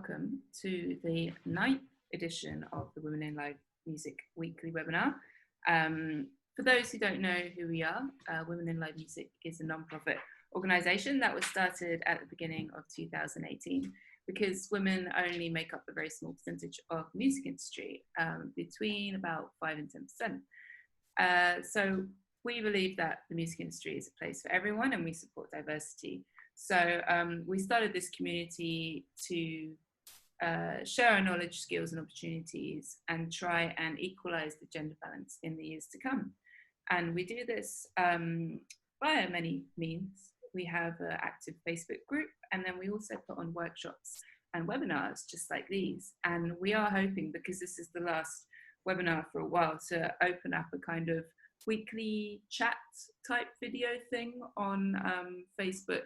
welcome to the 9th edition of the Women in Live Music Weekly webinar. For those who don't know who we are, Women in Live Music is a non-profit organisation that was started at the beginning of 2018 because women only make up a very small percentage of the music industry, between about 5 and 10%. So we believe that the music industry is a place for everyone and we support diversity. So we started this community to share our knowledge, skills and opportunities and try and equalise the gender balance in the years to come. And we do this via many means. We have an active Facebook group, and then we also put on workshops and webinars just like these. And we are hoping, because this is the last webinar for a while, to open up a kind of weekly chat type video thing on Facebook.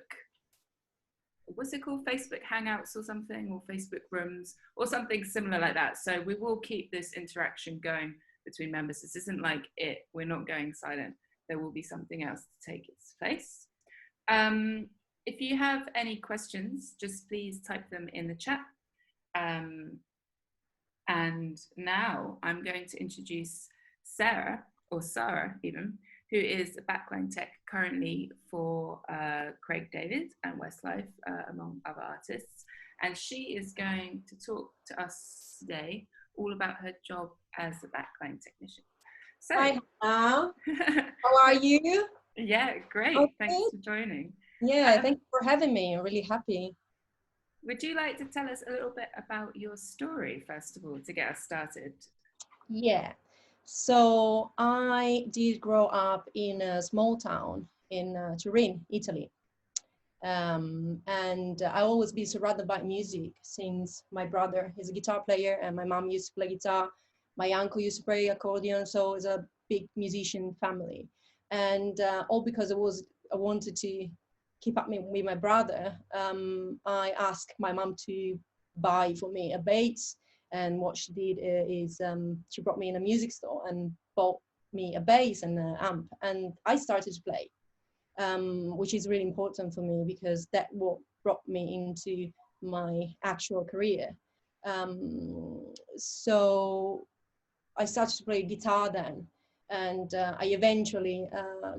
What's it called? Facebook Hangouts or something, or Facebook Rooms or something similar like that. So we will keep this interaction going between members. This isn't like it. We're not going silent. There will be something else to take its place. If you have any questions, just please type them in the chat. And now I'm going to introduce Sarah, or Sara even, who is a backline tech currently for Craig David and Westlife, among other artists. And she is going to talk to us today all about her job as a backline technician. So, hi, Hannah. How are you? Yeah, great. Okay. Thanks for joining. Yeah, thank you for having me. I'm really happy. Would you like to tell us a little bit about your story, first of all, to get us started? Yeah. So I did grow up in a small town in Turin, Italy. And I always been surrounded by music since my brother is a guitar player and my mom used to play guitar. My uncle used to play accordion, so it's a big musician family. And all because I wanted to keep up with my brother, I asked my mom to buy for me a bass. And what she did is she brought me in a music store and bought me a bass and an amp. And I started to play, which is really important for me because that what brought me into my actual career. So I started to play guitar then. And I eventually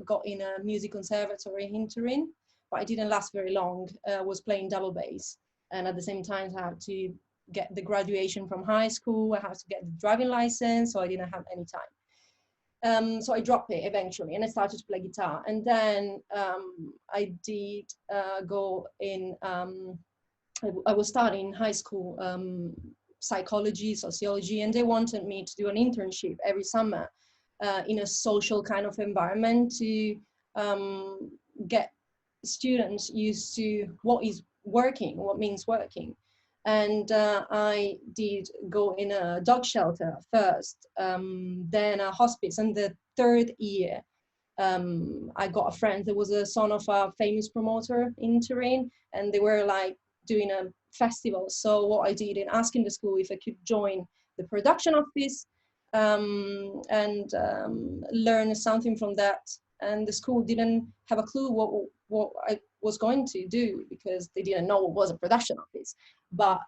got in a music conservatory in Turin, but it didn't last very long. I was playing double bass. And at the same time, I had to get the graduation from high school. I had to get the driving license, so I didn't have any time. So I dropped it eventually and I started to play guitar. And then I did go in, I was studying high school psychology, sociology, and they wanted me to do an internship every summer in a social kind of environment to get students used to what is working, what means working. And I did go in a dog shelter first, then a hospice. And the third year, I got a friend that was a son of a famous promoter in Turin, and they were like doing a festival. So what I did in asking the school if I could join the production office and learn something from that. And the school didn't have a clue what I was going to do because they didn't know what was a production office. But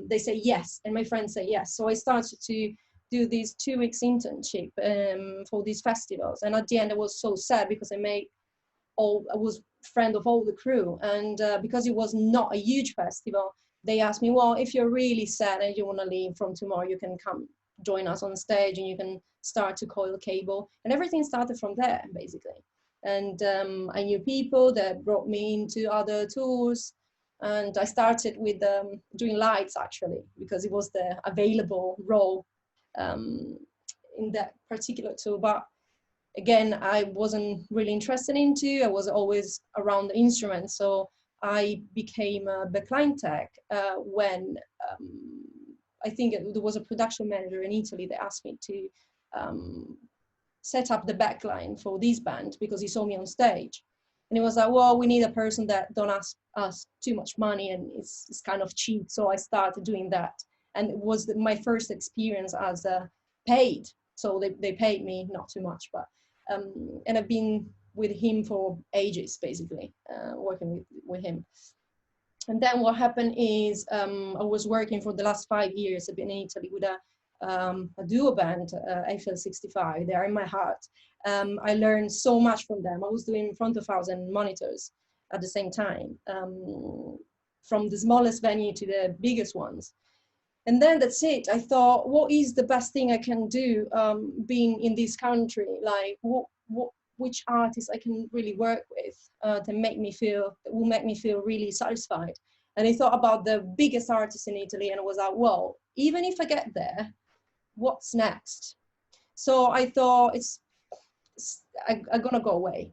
they say yes, and my friends say yes. So I started to do these 2 weeks internship for these festivals. And at the end, I was so sad because I was friend of all the crew. And because it was not a huge festival, they asked me, well, if you're really sad and you want to leave from tomorrow, you can come join us on stage and you can start to coil cable. And everything started from there, basically. And I knew people that brought me into other tours. And I started with doing lights, actually, because it was the available role in that particular tour. But again, I wasn't really interested into. I was always around the instruments. So I became a backline tech when I think there was a production manager in Italy that asked me to set up the backline for this band because he saw me on stage. And he was like, well, we need a person that don't ask us too much money and it's kind of cheap. So I started doing that. And it was my first experience as paid. So they paid me not too much, but and I've been with him for ages, basically, working with him. And then what happened is I was working for the last 5 years. I've been in Italy with a duo band, Eiffel 65. They are in my heart. I learned so much from them. I was doing front of house and monitors at the same time, from the smallest venue to the biggest ones. And then that's it. I thought, what is the best thing I can do being in this country? Like, which artists I can really work with that will make me feel really satisfied. And I thought about the biggest artists in Italy, and I was like, well, even if I get there, what's next? So I thought I'm gonna go away.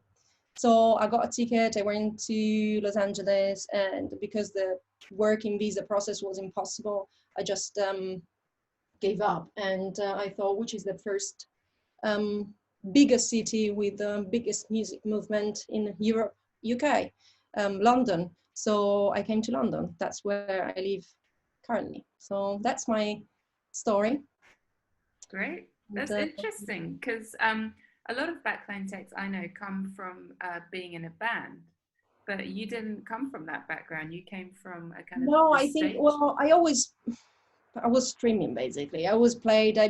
So I got a ticket. I went to Los Angeles, and because the working visa process was impossible, I just gave up. And I thought, which is the first biggest city with the biggest music movement in Europe, UK, London. So I came to London. That's where I live currently. So that's my story. Great. That's interesting, because a lot of backline techs I know come from being in a band, but you didn't come from that background. You came from a kind of I think, well, I was streaming basically. I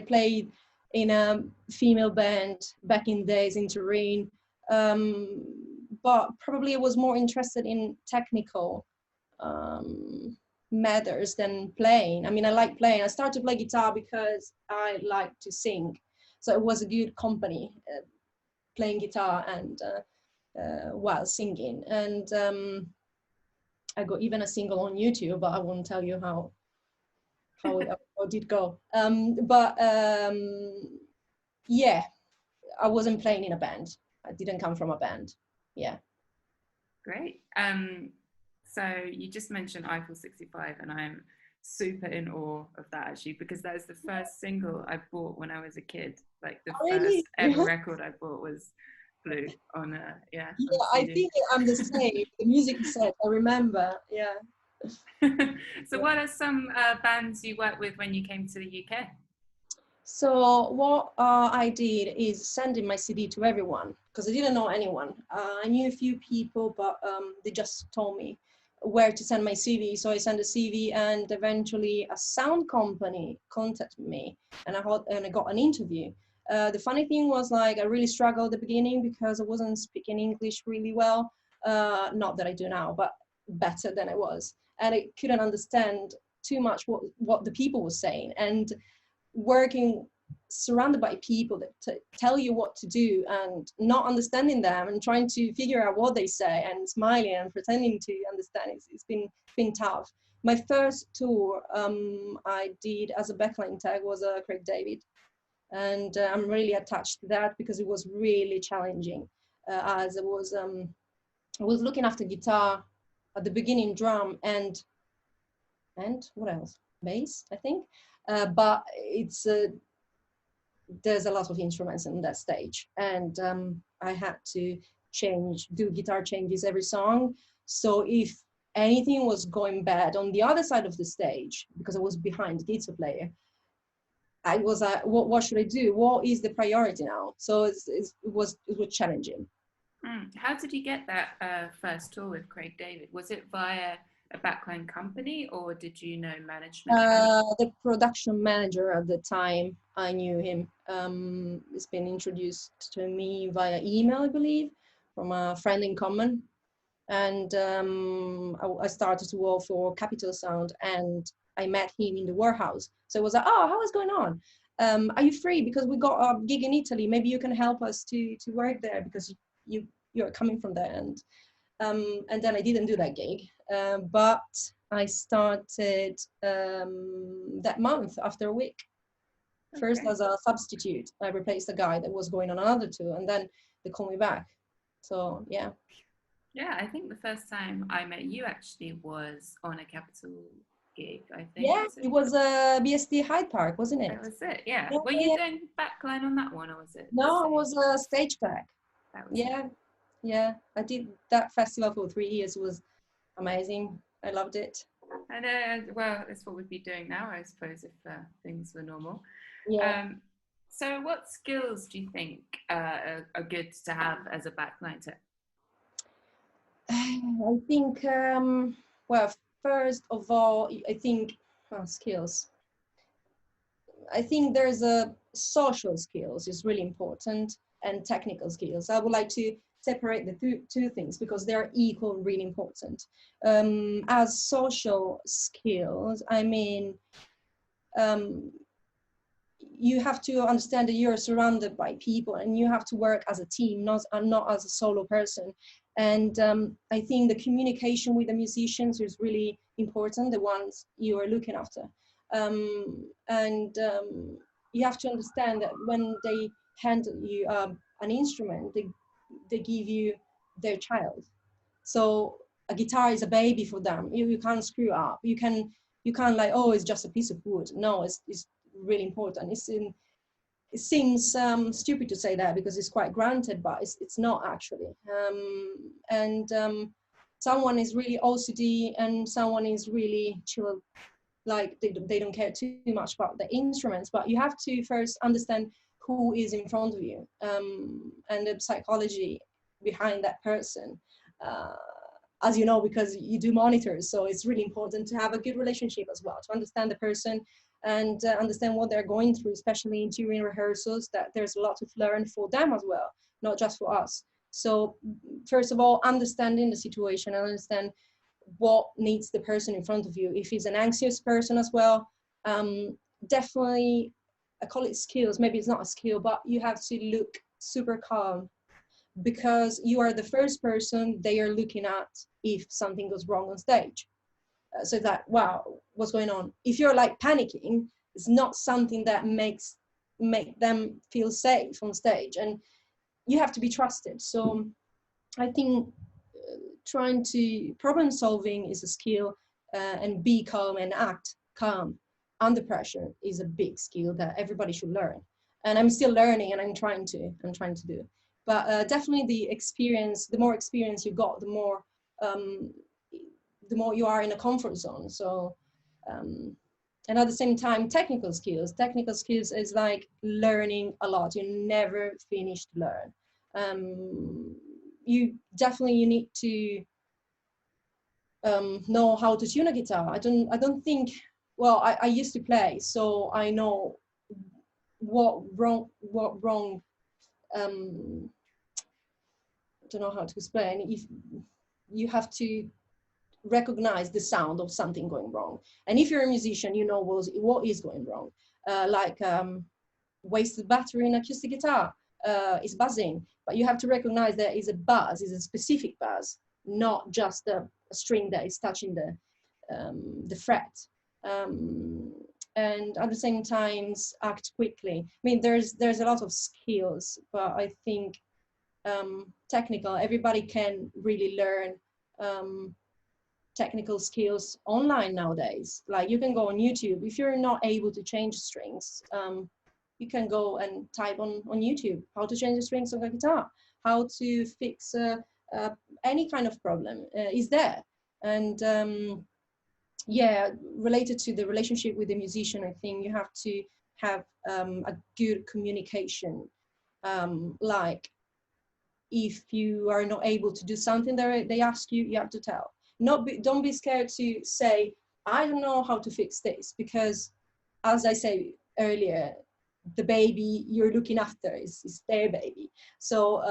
played in a female band back in days in Turin, but probably I was more interested in technical matters than playing. I mean, I like playing. I started to play guitar because I like to sing, so it was a good company, playing guitar and while singing. And I got even a single on YouTube, but I won't tell you how it did go. Yeah, I wasn't playing in a band. I didn't come from a band. Yeah. Great. So you just mentioned Eiffel 65, and I'm super in awe of that, actually, because that is the first single I bought when I was a kid. Like the first ever record I bought was Blue on Yeah, I think I'm the same. The music set, I remember. Yeah. So what are some bands you worked with when you came to the UK? So what I did is sending my CD to everyone, because I didn't know anyone. I knew a few people, but they just told me where to send my CV. So I sent a CV, and eventually a sound company contacted me, and I got an interview. The funny thing was, like, I really struggled at the beginning because I wasn't speaking English really well. Not that I do now, but better than I was. And I couldn't understand too much what the people were saying. And working surrounded by people that tell you what to do and not understanding them and trying to figure out what they say and smiling and pretending to understand, it's been tough. My first tour I did as a backline tag was Craig David, and I'm really attached to that because it was really challenging, as I was looking after guitar at the beginning, drum, and what else, bass, I think. But it's there's a lot of instruments in that stage, and I had to do guitar changes every song. So if anything was going bad on the other side of the stage, because I was behind the guitar player, I was what should I do? What is the priority now? So it was challenging. How did you get that first tour with Craig David? Was it via a backline company, or did you know management? The production manager at the time, I knew him. It's been introduced to me via email, I believe, from a friend in common. And I started to work for Capital Sound, and I met him in the warehouse. So it was like, oh, how is going on? Are you free? Because we got a gig in Italy. Maybe you can help us to work there, because you're coming from there. And then I didn't do that gig, but I started that month after a week. First as a substitute. I replaced a guy that was going on another tour, and then they called me back. So yeah. Yeah, I think the first time I met you actually was on a Capital gig, I think. Yeah, it was BSD Hyde Park, wasn't it? That was it, yeah. Were you doing backline on that one, or was it? No, it was a stage back. That was Yeah, I did that festival for 3 years. It was amazing. I loved it. And well, that's what we'd be doing now, I suppose, if things were normal. Yeah. So what skills do you think are good to have as a backline tech? I think, well, first of all, I think skills. I think there's a social skills is really important and technical skills. I would like to separate the two things because they're equal, really important. As social skills, I mean, you have to understand that you're surrounded by people and you have to work as a team, not as a solo person. And I think the communication with the musicians is really important, the ones you are looking after. You have to understand that when they hand you an instrument, they give you their child. So a guitar is a baby for them. You can't screw up. You can't like, oh, it's just a piece of wood. No, it's really important. It seems stupid to say that because it's quite granted, but it's not actually. Someone is really OCD and someone is really chill, like they don't care too much about the instruments, but you have to first understand who is in front of you and the psychology behind that person. As you know, because you do monitors, so it's really important to have a good relationship as well, to understand the person and understand what they're going through, especially during rehearsals, that there's a lot to learn for them as well, not just for us. So first of all, understanding the situation and understand what needs the person in front of you. If he's an anxious person as well, definitely, I call it skills, maybe it's not a skill, but you have to look super calm because you are the first person they are looking at if something goes wrong on stage. So that, wow, what's going on? If you're like panicking, it's not something that make them feel safe on stage, and you have to be trusted. So I think trying to problem solving is a skill, and be calm and act calm under pressure is a big skill that everybody should learn. And I'm still learning, and I'm trying to do. But definitely the experience, the more experience you got, the more you are in a comfort zone. So, and at the same time, technical skills is like learning a lot. You never finish to learn. You need to know how to tune a guitar. I don't think, well, I used to play, so I know what wrong, I don't know how to explain. If you have to recognize the sound of something going wrong, and if you're a musician, you know what is going wrong. Like wasted battery in acoustic guitar is buzzing, but you have to recognize that is a buzz, is a specific buzz, not just a string that is touching the fret. And at the same time, act quickly. I mean, there's a lot of skills, but I think technical, everybody can really learn technical skills online nowadays. Like you can go on YouTube. If you're not able to change strings, you can go and type on YouTube how to change the strings on a guitar, how to fix any kind of problem is there. And yeah, related to the relationship with the musician, I think you have to have a good communication. Like if you are not able to do something that they ask you, you have to tell. Don't be scared to say, I don't know how to fix this, because as I said earlier, the baby you're looking after is their baby. So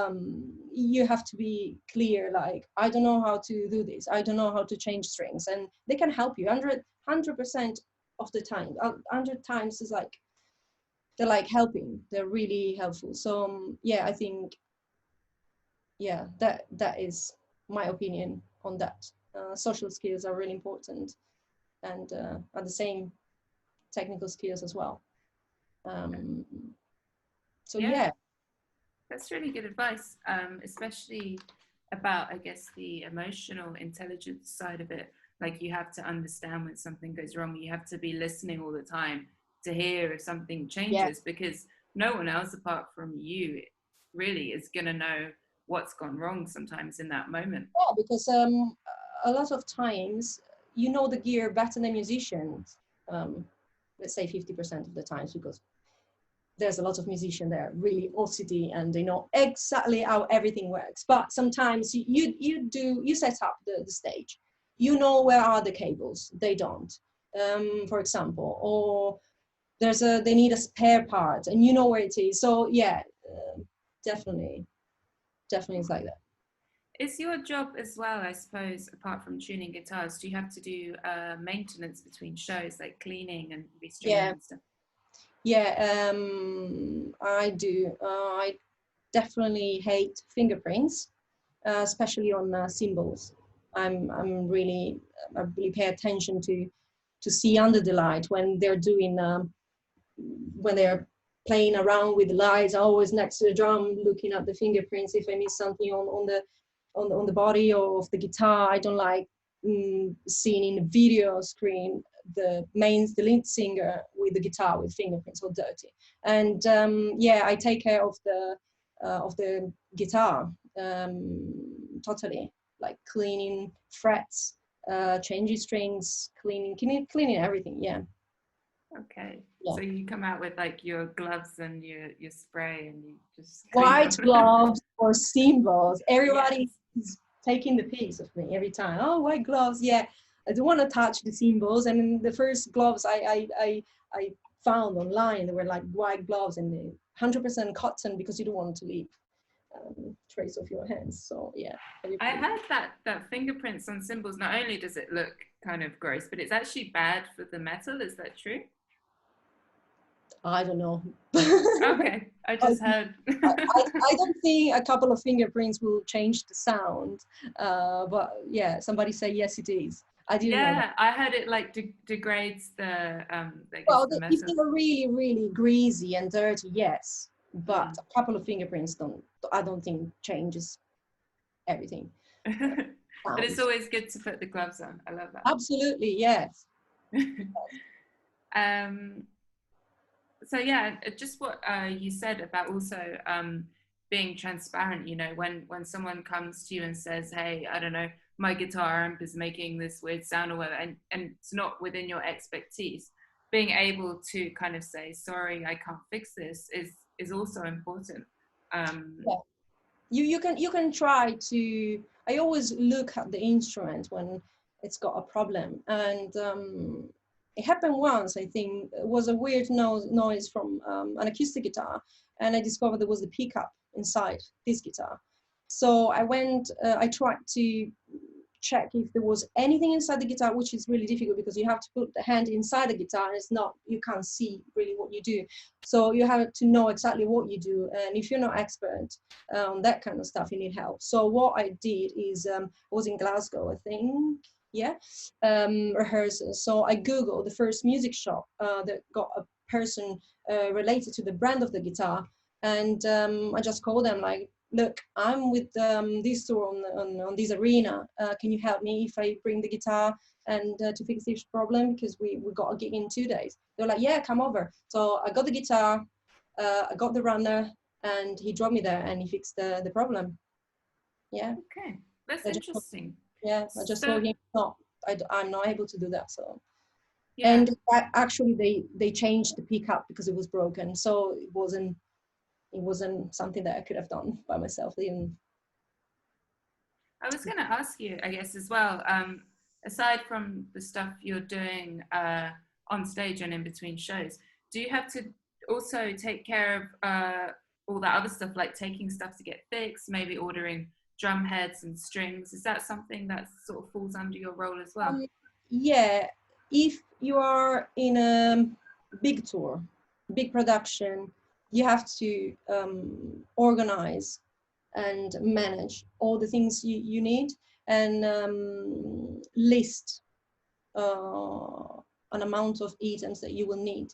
you have to be clear, like, I don't know how to do this. I don't know how to change strings. And they can help you 100% of the time. 100 times is like, they're like helping. They're really helpful. So yeah, I think, yeah, that is my opinion on that. Social skills are really important, and at the same, technical skills as well. So yeah, that's really good advice, especially about, I guess, the emotional intelligence side of it. Like, you have to understand when something goes wrong. You have to be listening all the time to hear if something changes, because no one else apart from you really is going to know what's gone wrong sometimes in that moment. Yeah, because a lot of times you know the gear better than musicians. Let's say 50% of the times, because there's a lot of musicians that are really OCD and they know exactly how everything works. But sometimes you set up the stage, you know where are the cables. They don't, for example, or they need a spare part and you know where it is. So yeah, definitely it's like that. Is your job as well, I suppose, apart from tuning guitars, do you have to do maintenance between shows, like cleaning and restringing and stuff? Yeah, I do. I definitely hate fingerprints, especially on cymbals. I really pay attention to see under the light when they're doing when they're playing around with the lights. Always next to the drum, looking at the fingerprints if I miss something on the body or of the guitar. I don't like seeing in the video screen the lead singer with the guitar with fingerprints all dirty. And yeah, I take care of the guitar totally, like cleaning frets, changing strings, cleaning everything. Yeah. Okay. Yeah. So you come out with like your gloves and your spray and you just white gloves or cymbals. Everybody is taking the piece of me every time. Oh, white gloves. Yeah, I don't want to touch the cymbals. And the first gloves I found online, they were like white gloves and 100% cotton because you don't want to leave trace of your hands. So yeah. I heard that fingerprints on cymbals, not only does it look kind of gross, but it's actually bad for the metal. Is that true? I don't know. Okay, I just heard. I don't think a couple of fingerprints will change the sound, but yeah, somebody say yes, it is. I didn't know that. I heard it like degrades the Well, the if metal. they're really, really greasy and dirty, yes, but a couple of fingerprints I don't think changes everything. But it's always good to put the gloves on. I love that. Absolutely, yes. So yeah, just what you said about also being transparent. You know, when someone comes to you and says, "Hey, I don't know, my guitar amp is making this weird sound or whatever," and it's not within your expertise, being able to kind of say, "Sorry, I can't fix this," is also important. Yeah. You can try to. I always look at the instrument when it's got a problem, and it happened once. I think it was a weird noise from an acoustic guitar, and I discovered there was a pickup inside this guitar. So I tried to check if there was anything inside the guitar, which is really difficult because you have to put the hand inside the guitar and you can't see really what you do. So you have to know exactly what you do. And if you're not expert on that kind of stuff, you need help. So what I did is, I was in Glasgow, I think, rehearsal. So I Googled the first music shop that got a person related to the brand of the guitar. And I just called them like, look, I'm with this tour on this arena. Can you help me if I bring the guitar and to fix this problem? Because we got a gig in 2 days. They're like, yeah, come over. So I got the guitar, I got the runner, and he dropped me there and he fixed the problem. Yeah. Okay, that's interesting. I just told him, no, I'm not able to do that. So. Yeah. And actually they changed the pickup because it was broken. So it wasn't something that I could have done by myself. Even. I was going to ask you, I guess, as well, aside from the stuff you're doing on stage and in between shows, do you have to also take care of all that other stuff, like taking stuff to get fixed, maybe ordering drum heads and strings? Is that something that sort of falls under your role as well? Yeah, if you are in a big tour, big production, you have to organize and manage all the things you need and list an amount of items that you will need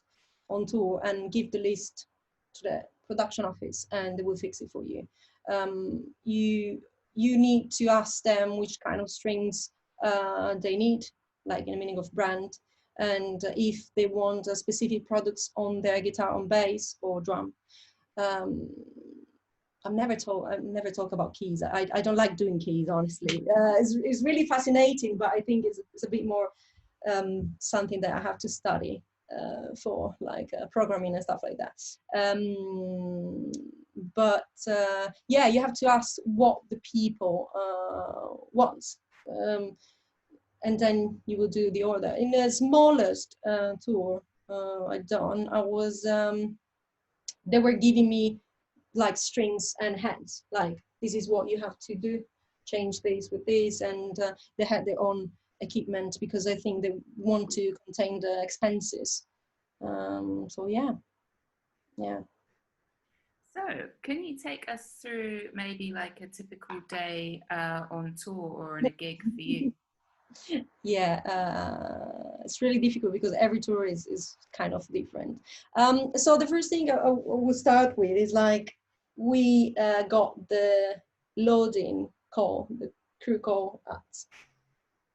on tour and give the list to the production office and they will fix it for you. You need to ask them which kind of strings they need, like in the meaning of brand, and if they want specific products on their guitar, on bass or drum. I've never talk about keys. I don't like doing keys, honestly. It's really fascinating, but I think it's a bit more something that I have to study for, like programming and stuff like that. But you have to ask what the people want. and then you will do the order. In the smallest tour I'd done, I was they were giving me like strings and hands, like this is what you have to do, change this with this, and they had their own equipment because I think they want to contain the expenses. So yeah. So can you take us through maybe like a typical day on tour or on a gig for you? Yeah, it's really difficult because every tour is kind of different. So the first thing I will start with is like we got the loading call, the crew call at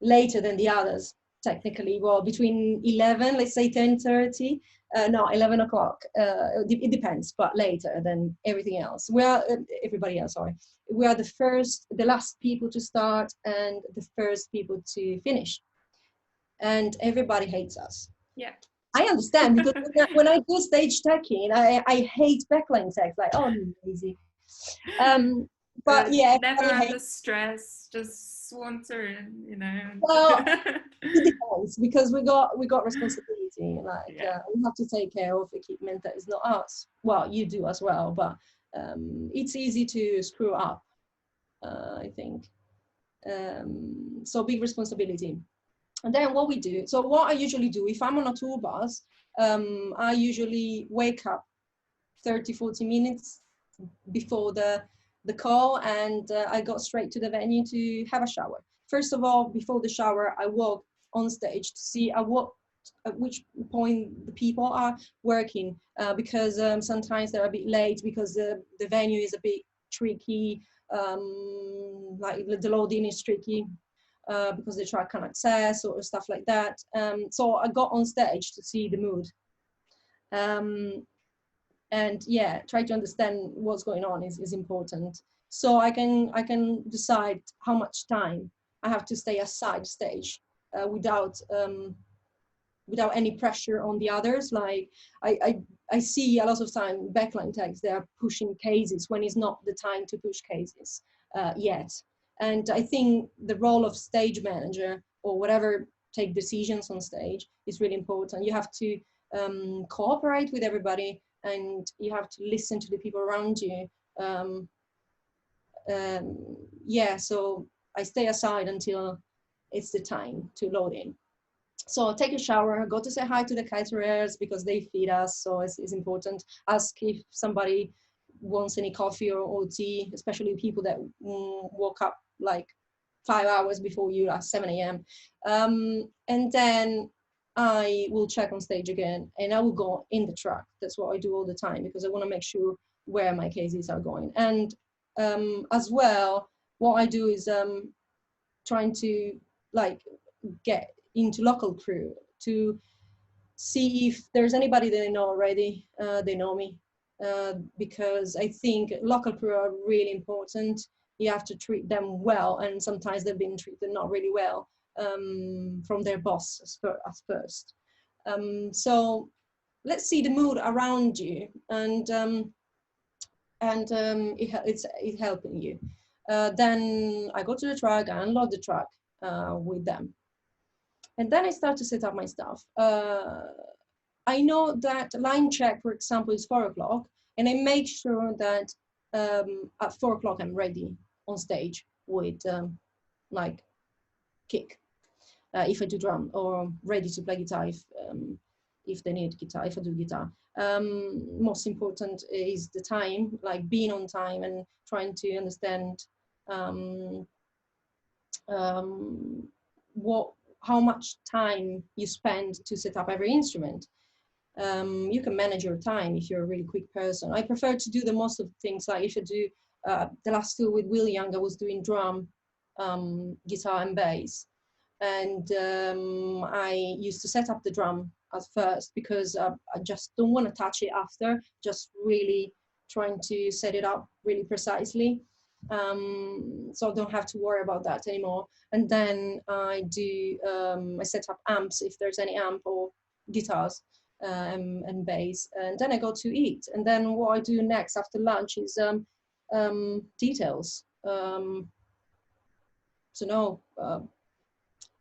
later than the others, technically. Well, between 11, let's say 10:30, no, 11 o'clock. It depends, but later than everything else. We are, everybody else, sorry. We are the last people to start and the first people to finish. And everybody hates us. Yeah. I understand, because when I do stage teching, I hate backline tech, like, oh, easy. But yeah, never under stress, just saunter in, you know. Well, it depends, because we got responsibility. Like yeah. we have to take care of equipment that is not us. Well, you do as well, but it's easy to screw up. I think so. Big responsibility. And then what we do. So what I usually do if I'm on a tour bus, I usually wake up 30-40 minutes before the call, and I got straight to the venue to have a shower. First of all, before the shower, I walk on stage to see at which point the people are working, because sometimes they're a bit late because the venue is a bit tricky, like the loading is tricky. Because the track can access or stuff like that. So I got on stage to see the mood. And yeah, try to understand what's going on is important. So I can decide how much time I have to stay aside stage without any pressure on the others. Like I see a lot of time backline tags, they are pushing cases when it's not the time to push cases yet. And I think the role of stage manager or whatever take decisions on stage is really important. You have to cooperate with everybody, and you have to listen to the people around you. Yeah, so I stay aside until it's the time to load in. So take a shower, go to say hi to the caterers because they feed us, so it's important. Ask if somebody wants any coffee or tea, especially people that woke up like 5 hours before you at 7 a.m. And then I will check on stage again, and I will go in the track. That's what I do all the time, because I want to make sure where my cases are going. And as well, what I do is trying to like get into local crew to see if there's anybody that I know already. They know me, because I think local crew are really important. You have to treat them well, and sometimes they've been treated not really well from their boss at first. So let's see the mood around you, and it's helping you. Then I go to the track, I unload the track with them. And then I start to set up my stuff. I know that line check, for example, is 4 o'clock, and I make sure that at 4 o'clock I'm ready on stage with like kick, if I do drum, or ready to play guitar if they need guitar, if I do guitar. Most important is the time, like being on time and trying to understand how much time you spend to set up every instrument. You can manage your time if you're a really quick person. I prefer to do the most of things, like if I do the last two with Will Young, I was doing drum, guitar and bass. And I used to set up the drum at first because I just don't want to touch it after, just really trying to set it up really precisely. So I don't have to worry about that anymore. And then I set up amps if there's any amp, or guitars and bass. And then I go to eat. And then what I do next after lunch is details.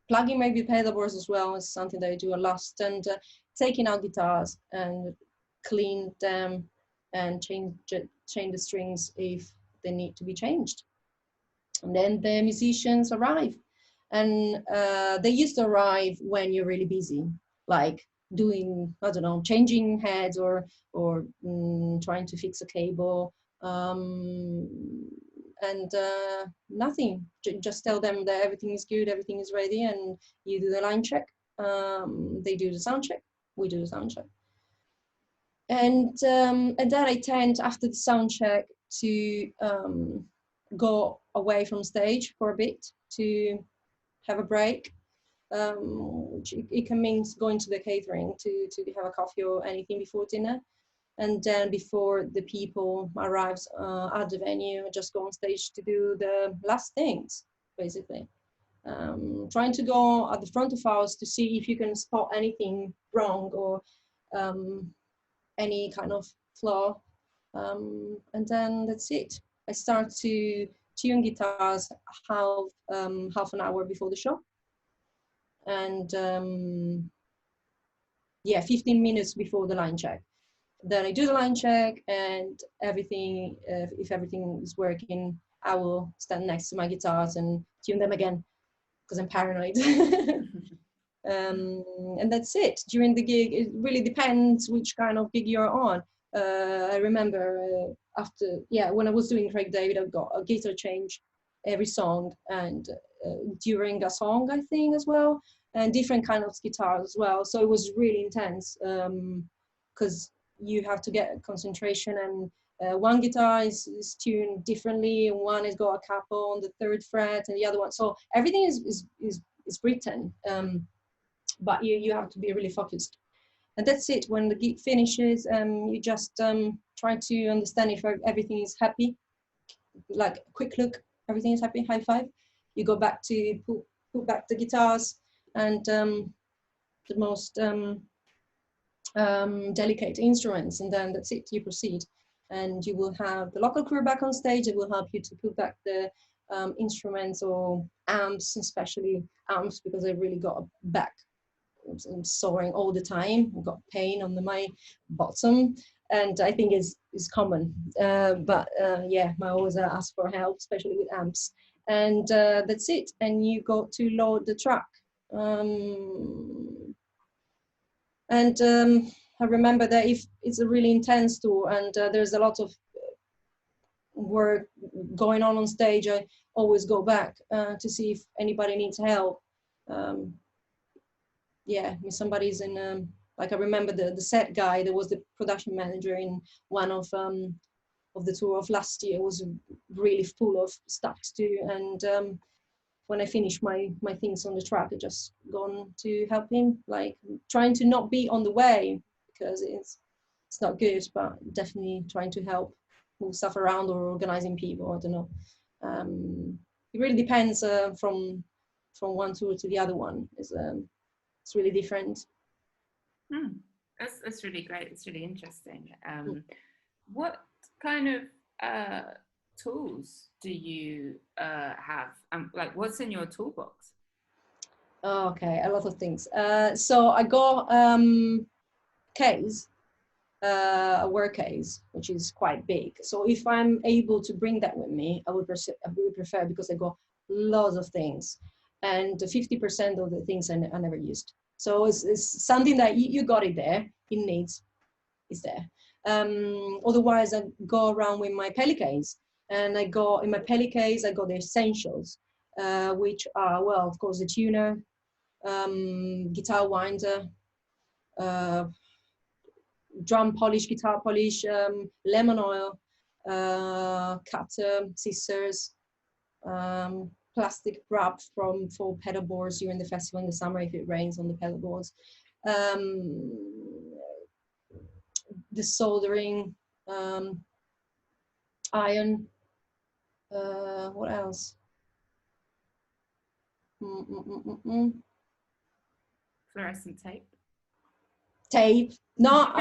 plugging maybe pedal boards as well is something that I do a lot, and taking out guitars and clean them and change the strings if they need to be changed. And then the musicians arrive, and they used to arrive when you're really busy, like doing, I don't know, changing heads or trying to fix a cable, and nothing. Just tell them that everything is good, everything is ready, and you do the line check. They do the sound check. We do the sound check, and then I tend after the sound check to go away from stage for a bit to have a break. Which it can mean going to the catering to have a coffee or anything before dinner. And then before the people arrives at the venue, just go on stage to do the last things, basically. Trying to go at the front of house to see if you can spot anything wrong or any kind of flaw. And then that's it. I start to tune guitars half an hour before the show. And 15 minutes before the line check. Then I do the line check, and everything, if everything is working, I will stand next to my guitars and tune them again, because I'm paranoid. And that's it. During the gig, it really depends which kind of gig you're on. I remember when I was doing Craig David, I got a guitar change every song, and during a song, I think, as well, and different kind of guitars as well. So it was really intense, because you have to get concentration, and one guitar is tuned differently, and one has got a capo on the 3rd fret, and the other one. So everything is written, but you have to be really focused. And that's it. When the gig finishes, you just try to understand if everything is happy. Like a quick look, everything is happy. High five. You go back to put back the guitars and the most delicate instruments, and then that's it. You proceed, and you will have the local crew back on stage. It will help you to put back the instruments or amps, especially amps, because I really got a back. I'm soaring all the time. I've got pain on my bottom, and I think is common. But I always ask for help, especially with amps. And that's it. And you go to load the track. I remember that if it's a really intense tour and there's a lot of work going on stage, I always go back to see if anybody needs help. If somebody's in, like I remember the set guy, there was the production manager in one of the tour of last year, was really full of stuff to do. And when I finished my things on the track, I just gone to help him, like trying to not be on the way, because it's not good, but definitely trying to help move stuff around or organizing people. I don't know. It really depends from one tour to the other one. It's really different. That's really great. It's really interesting. What kind of tools do you have? Like, what's in your toolbox? Okay, a lot of things. So I got case, a work case, which is quite big. So if I'm able to bring that with me, I would prefer, because I got lots of things, and 50% of the things I never used. So it's something that you got it there. It needs, is there. Otherwise, I go around with my Peli case, and in my Peli case, I got the essentials, which are, well, of course, the tuner, guitar winder, drum polish, guitar polish, lemon oil, cutter, scissors, plastic wrap for pedal boards during the festival in the summer if it rains on the pedal boards, the soldering iron, what else? Fluorescent tape. Tape. No,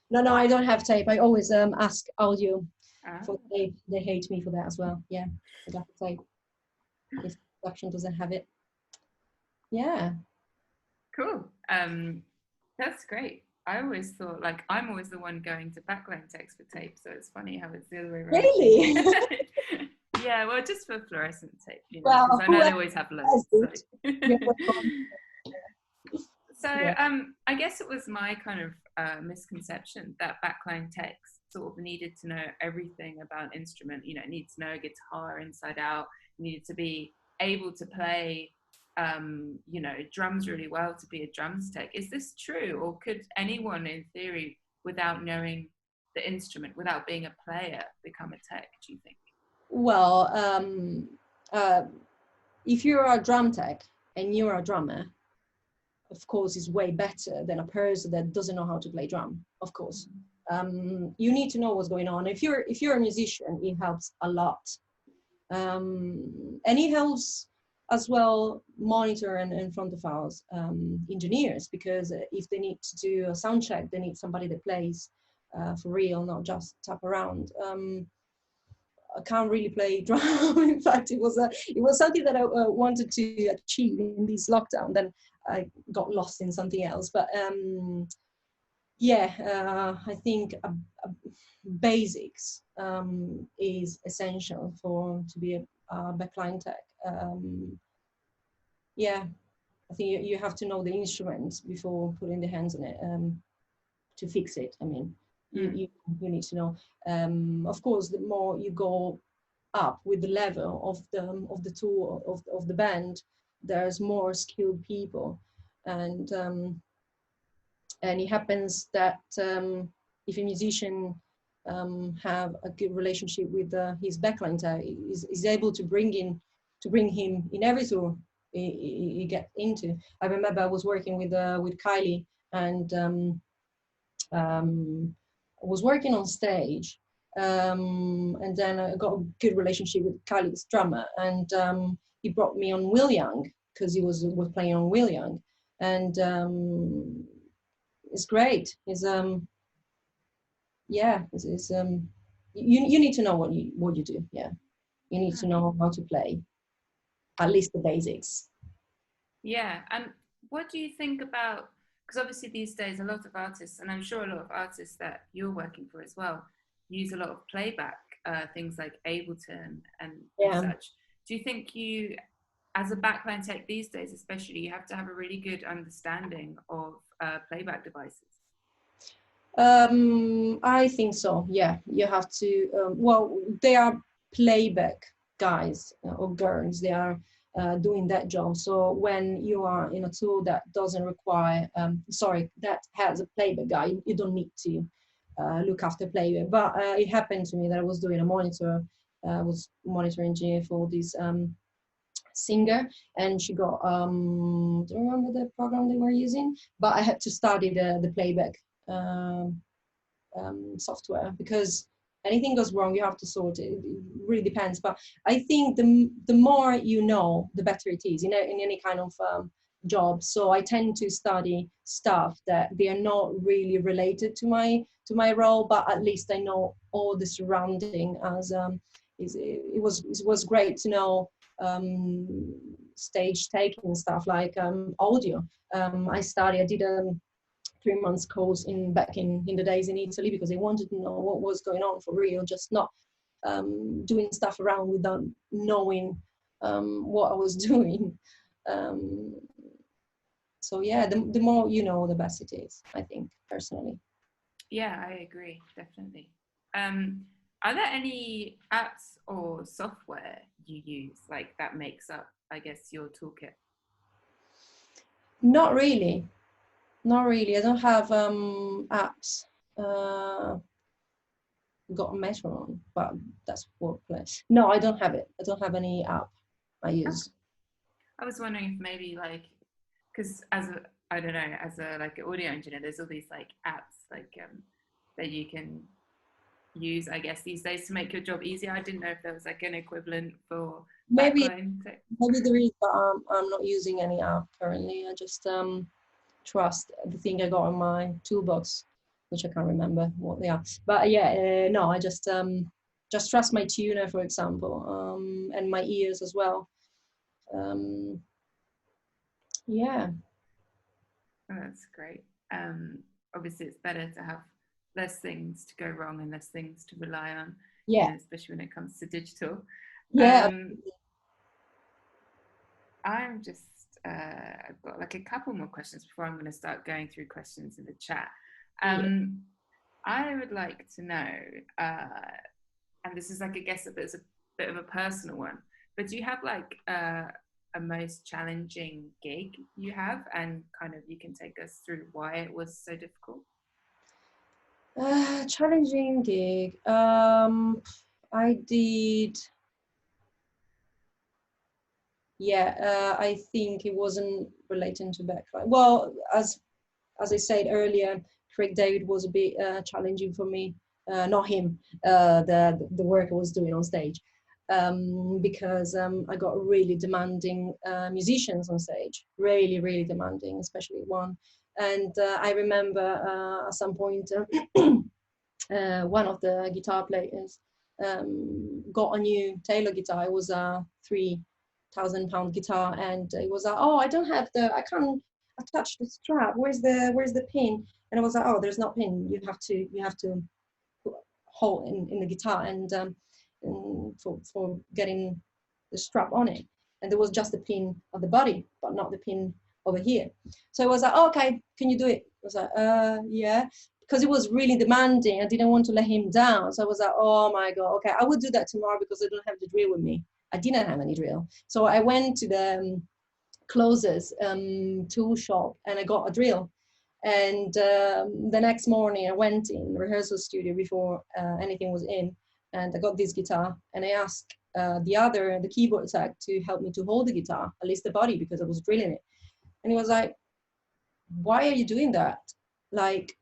no, I don't have tape. I always ask audio for tape. They hate me for that as well. Yeah, I got the tape if production doesn't have it. Yeah. Cool. That's great. I always thought, like, I'm always the one going to Backline text for tape, so it's funny how it's the other way around. Really? Yeah, well, just for fluorescent tape, you know, Well, because I know they always have loads. yeah. So, Yeah. I guess it was my kind of misconception that backline text sort of needed to know everything about an instrument. You know, it needed to know a guitar inside out, needed to be able to play, you know, drums really well to be a drums tech. Is this true, or could anyone, in theory, without knowing the instrument, without being a player, become a tech? Do you think? Well, if you're a drum tech and you're a drummer, of course, is way better than a person that doesn't know how to play drum. Of course, you need to know what's going on. If you're a musician, it helps a lot, and it helps as well monitor and front of house engineers, because if they need to do a sound check, they need somebody that plays for real, not just tap around. I can't really play drum. In fact, it was something that I wanted to achieve in this lockdown. Then I got lost in something else. But yeah, I think basics is essential to be a backline tech. Yeah, I think you have to know the instrument before putting the hands on it to fix it. I mean, you need to know. Of course, the more you go up with the level of the tool of the band, there's more skilled people, and it happens that if a musician have a good relationship with his backline tech, is able to bring him in every tour he get into. I remember I was working with Kylie, and I was working on stage, and then I got a good relationship with Kylie's drummer, and he brought me on Will Young because he was playing on Will Young, and it's great. It's yeah, it's you need to know what you do. Yeah, you need to know how to play, at least the basics. Yeah, and what do you think about, because obviously these days a lot of artists, and I'm sure a lot of artists that you're working for as well, use a lot of playback, things like Ableton and such. Do you think you, as a backline tech these days especially, you have to have a really good understanding of playback devices? I think so. Yeah, you have to. Well, they are playback guys or girls. They are doing that job. So when you are in a tool that doesn't require, that has a playback guy, you don't need to look after playback. But it happened to me that I was doing a monitor. I was monitor engineer for this singer, and she got I don't remember the program they were using, but I had to study the playback software, because anything goes wrong you have to sort it. It really depends, but I think the more you know, the better it is in any kind of job. So I tend to study stuff that they are not really related to my role, but at least I know all the surrounding. As it was great to know stage taking stuff like audio. I did a 3 months course back in the days in Italy, because they wanted to know what was going on for real, just not doing stuff around without knowing what I was doing. So yeah, the more you know, the best it is, I think, personally. Yeah, I agree, definitely. Are there any apps or software you use like that makes up, I guess, your toolkit? Not really. I don't have apps. Got a metronome, but that's workplace. No, I don't have it. I don't have any app I use. I was wondering if maybe like, because I don't know, as a like an audio engineer, there's all these like apps like that you can use, I guess, these days to make your job easier. I didn't know if there was like an equivalent for backline. Maybe there is, but I'm not using any app currently. I just trust the thing I got on my toolbox, which I can't remember what they are. But yeah, no, I just trust my tuner, for example, and my ears as well. Yeah. Oh, that's great. Obviously, it's better to have less things to go wrong and less things to rely on, Yeah. especially when it comes to digital. Yeah. Um, I'm just, I've got like a couple more questions before I'm going to start going through questions in the chat. Yeah. I would like to know, and this is like, I guess, it's a bit of a personal one, but do you have like a most challenging gig you have, and kind of you can take us through why it was so difficult? Challenging gig. I did. Yeah, I think it wasn't relating to Backline. Well, as I said earlier, Craig David was a bit challenging for me. Not him, the work I was doing on stage, because I got really demanding musicians on stage, really, really demanding, especially one. And I remember at some point, one of the guitar players got a new Taylor guitar. It was a £3,000 guitar, and it was oh, I don't have I can't attach the strap. Where's the pin? And I was like, oh, there's no pin. You have to put a hole in the guitar and for getting the strap on it. And there was just the pin of the body, but not the pin over here. So I was like, oh, okay, can you do it? I was like, yeah, because it was really demanding. I didn't want to let him down. So I was like, oh my God, okay, I will do that tomorrow because I don't have the drill with me. I didn't have any drill. So I went to the closest tool shop and I got a drill. And the next morning I went in the rehearsal studio before anything was in, and I got this guitar and I asked the keyboard tech to help me to hold the guitar, at least the body, because I was drilling it. And he was like, why are you doing that? Like,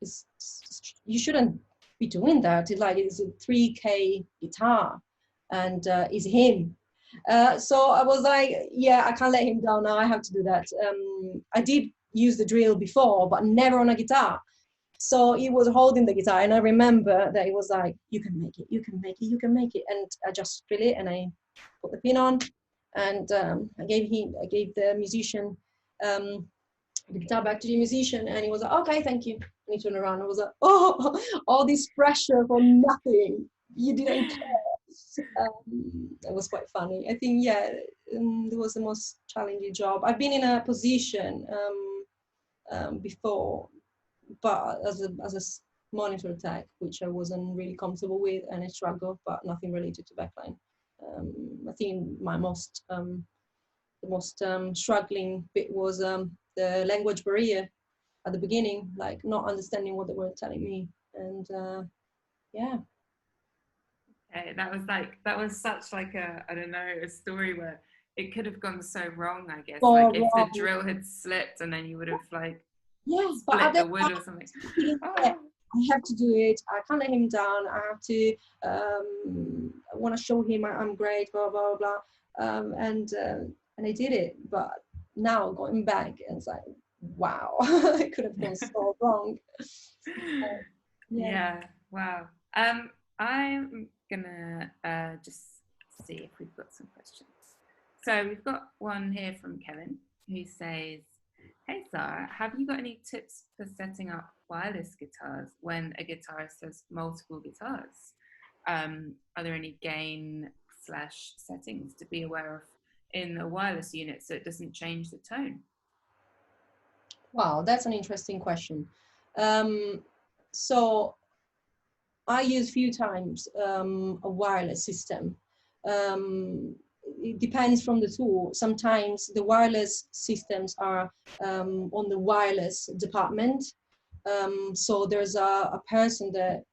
you shouldn't be doing that. It's a 3K guitar and it's him. So I was like, yeah, I can't let him down now. I have to do that. I did use the drill before, but never on a guitar. So he was holding the guitar, and I remember that he was like, you can make it, you can make it, you can make it. And I just drill it and I put the pin on, and I gave the musician the guitar back to the musician, and he was like, okay, thank you. And he turned around and was like, oh, all this pressure for nothing. You didn't care. It was quite funny. I think, yeah, it was the most challenging job. I've been in a position before, but as a monitor tech, which I wasn't really comfortable with, and I struggled, but nothing related to Backline. I think the most struggling bit was the language barrier at the beginning, like not understanding what they were telling me, and yeah. Okay, that was such like I don't know, a story where it could have gone so wrong, I guess. Like if the drill had slipped and then you would have like split the wood or something. I have to do it. I can't let him down. I have to. I want to show him I'm great. Blah blah blah. And I did it. But now going back, and it's like, wow, it could have gone so wrong. Yeah. Wow. I'm gonna just see if we've got some questions. So we've got one here from Kevin who says, hey Sara, have you got any tips for setting up wireless guitars when a guitarist has multiple guitars? Are there any gain / settings to be aware of in a wireless unit so it doesn't change the tone? Wow, that's an interesting question. So I use few times a wireless system. It depends from the tool. Sometimes the wireless systems are on the wireless department. So there's a person that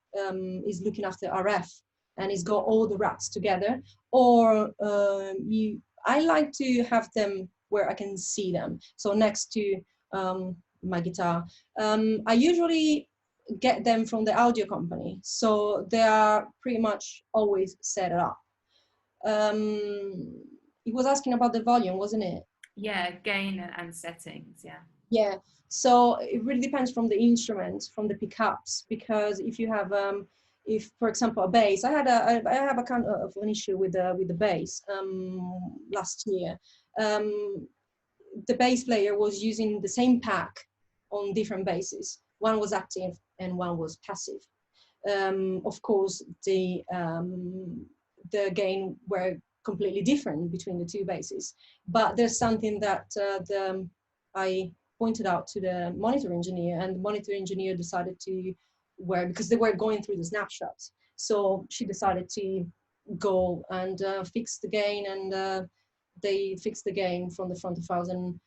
is looking after RF and he's got all the racks together. Or I like to have them where I can see them. So next to my guitar. I usually get them from the audio company, so they are pretty much always set up. He was asking about the volume, wasn't it? Yeah, gain and settings. Yeah, so it really depends from the instruments, from the pickups, because if you have if for example a bass, I have a kind of an issue with the bass last year. the bass player was using the same pack on different basses. One was active and one was passive. Of course, the gain were completely different between the two basses. But there's something that I pointed out to the monitor engineer, and the monitor engineer decided to because they were going through the snapshots. So she decided to go and fix the gain, and they fixed the gain from the front of house and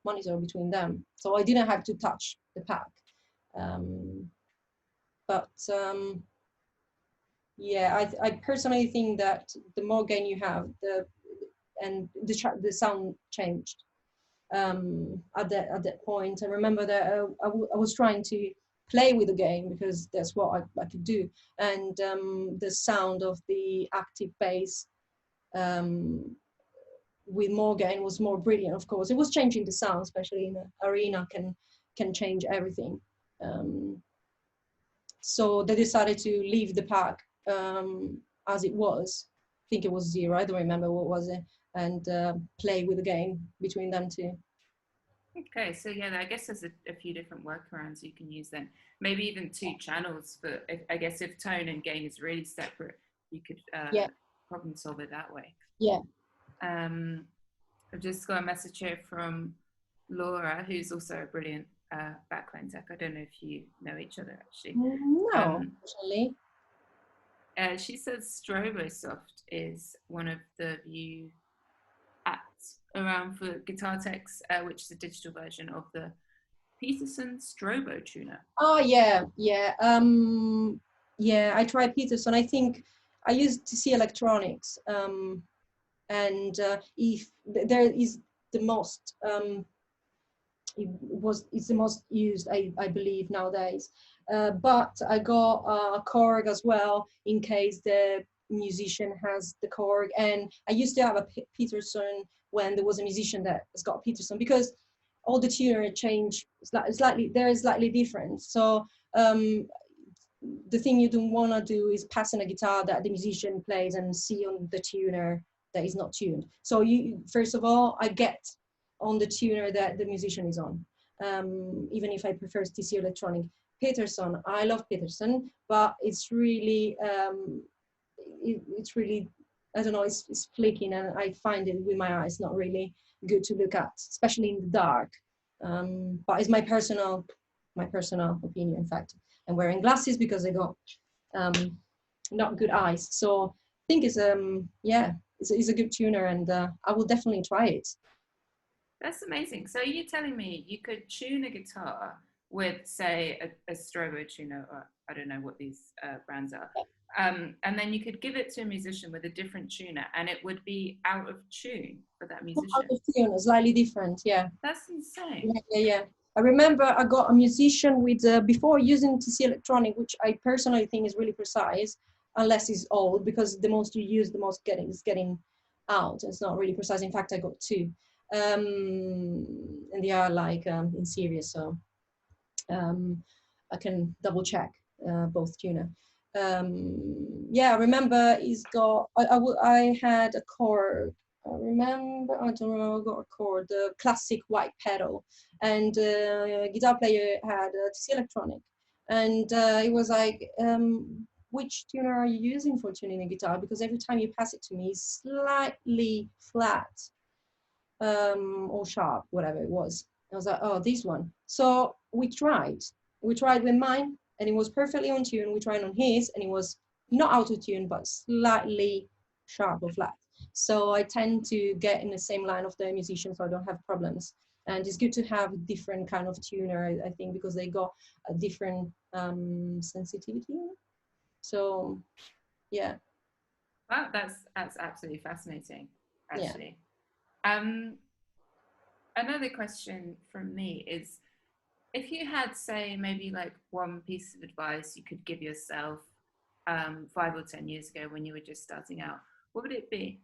monitor between them. So I didn't have to touch the pack. Yeah, I personally think that the more gain you have, the sound changed at that point. I remember that I was trying to play with the gain because that's what I could do, and the sound of the active bass with more gain was more brilliant. Of course, it was changing the sound, especially in an arena, can change everything. So they decided to leave the pack as it was. I think it was 0. I don't remember what was it, and play with the gain between them two. Okay, so yeah, I guess there's a few different workarounds you can use then. Maybe even 2 channels for, I guess if tone and gain is really separate, you could problem solve it that way. Yeah. I've just got a message here from Laura, who's also a brilliant backline tech. I don't know if you know each other actually. No, actually. She says Strobosoft is one of the Vue apps around for guitar techs, which is a digital version of the Peterson Strobo tuner. Oh yeah. Yeah, I tried Peterson. I think I used to see electronics, and if there is the most it's the most used, I believe, nowadays. But I got a Korg as well in case the musician has the Korg. And I used to have a Peterson when there was a musician that has got Peterson, because all the tuner change slightly. They're slightly different. So the thing you don't want to do is passing a guitar that the musician plays and see on the tuner that is not tuned. So you, first of all, I get on the tuner that the musician is on, even if I prefer TC Electronic. Peterson, I love Peterson, but it's really, it's really, I don't know, it's flicking, and I find it with my eyes not really good to look at, especially in the dark. But it's my personal opinion, in fact. I'm wearing glasses because I got not good eyes. So I think it's it's a good tuner, and I will definitely try it. That's amazing. So you're telling me you could tune a guitar with, say, a Strobo tuner, or I don't know what these brands are, and then you could give it to a musician with a different tuner, and it would be out of tune for that musician. Out of tune, slightly different, yeah. That's insane. Yeah. I remember I got a musician with, before using TC Electronic, which I personally think is really precise, unless it's old, because the most you use, the most is getting out. It's not really precise. In fact, I got 2. And they are like in series, so I can double check both tuner. Yeah, I remember he's got, I had a Korg. I don't remember, I got a Korg, the classic white pedal, and guitar player had a TC Electronic, and it was like, which tuner are you using for tuning a guitar? Because every time you pass it to me, it's slightly flat, or sharp, whatever it was. I was like, oh, this one. So we tried with mine, and it was perfectly on tune. We tried on his, and it was not out of tune, but slightly sharp or flat. So I tend to get in the same line of the musician, so I don't have problems. And it's good to have a different kind of tuner, I think, because they got a different sensitivity. So, yeah. Wow, that's absolutely fascinating, actually. Yeah. Another question from me is, if you had, say, maybe like one piece of advice you could give yourself 5 or 10 years ago when you were just starting out, what would it be?